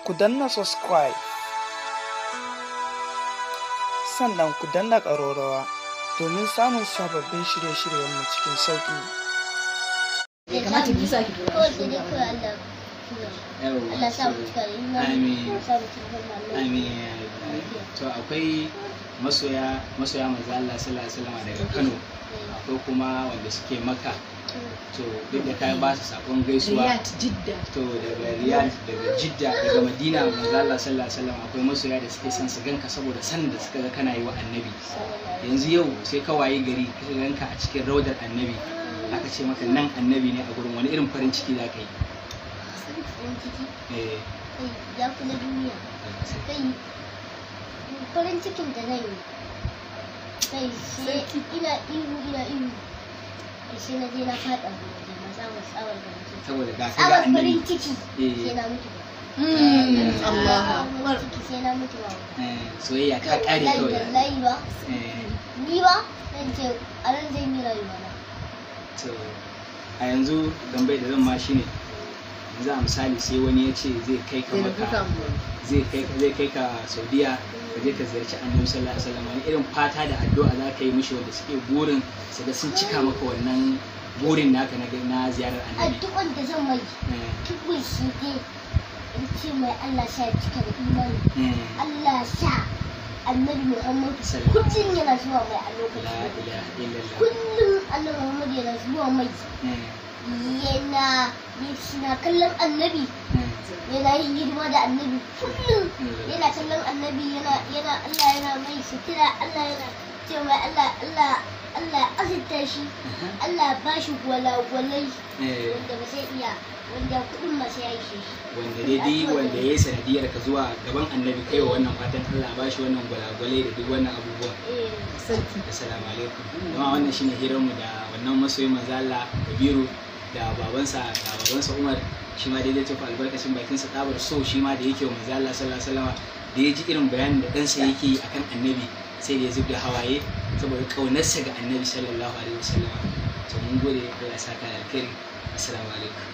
ku danna subscribe sannan ku danna ƙararrawa domin samun sababbin shirye-shiryenmu cikin sauƙi. Ya kamata ki sa ki tura kawai sai dai kawai Allah sa mu cika imani. Amin. Sa mu cika imani. Amin. To akwai masoya manzo Allah sallallahu alaihi wasallam daga Kano, akwai kuma wanda suke Makka. To duk da kai ba su sakon gaisuwa Riyadh, Jidda. to daga Riyadh, daga Jidda, daga Madina, manzo Allah sallallahu alaihi wasallam akwai masoya da suke son su ganka saboda sanin da suka ga kana yi wa annabi. Yanzu yau sai ka waye gari ka ganka a cikin raudar annabi, aka ce maka nan annabi ne a gurin, wani irin farin ciki za ka yi? Farin ciki. Eh, Ya fi na duniya. Kai farin cikin da zan yi. Kai sai ina ihu. Sai na je na faɗa waje na samu tsawar da muke. saboda ga ka ga Tsawar annabi. farin ciki Eh. sai na mutu ba. Allah. Farin ciki sai na mutu ba. Soyayya ta kare kawai. Wallahi ba. Eh, Ni ba zan ce a ran zan yi rayuwa na. to a yanzu tambayar da zan ma shine, yanzu a misali sai wani ya ce zai kai ka Makka, zai kai ka Saudiya, ka je ka ziyarci annabi sallallahu alaihi wasallam, wani irin fata da addu'a za ka yi mishi wanda suke burin su ga sun cika maka wannan burin naka na ziyarar annabi? Addu'an da zan mai tukun shi ne in ce mai Allah sa ya cika da imani. Allah sa annabi Muhammad kullum yana zuwa mai a La lokacin. ilaha illallah. Kullum annabi Muhammad yana zuwa mai. Yana kallon annabi. Yana yin hidima da annabi kullum. Yana kallon annabi yana Allah yana mai sutura, Allah yana ce mai Allah azurta shi, Allah ba shi gwalagwalai wanda ba sai iya, wanda kuɗin masu ya ishe shi. Wanda ya yi sanadiyar ka zuwa gaban annabi, kai wa wannan fatan Allah ba shi wannan gwalagwalai da duk wannan abubuwa. Assalamu alaikum. Kuma wannan shine hiranmu da wannan masoyin manzo Allah Kabiru da babansa Umar, shi ma daidai tafi albarkacin bakinsa tsabar so shi ma da yake wa manzo Allah sallallahu alaihi wasallam, da ya ji irin bayanin da ɗansa yake yi akan annabi sai da ya zubda hawaye saboda ƙaunarsa ga annabi sallallahu alaihi wasallam. To mun gode, Allah ya saka da alkhairi. Assalamu alaikum.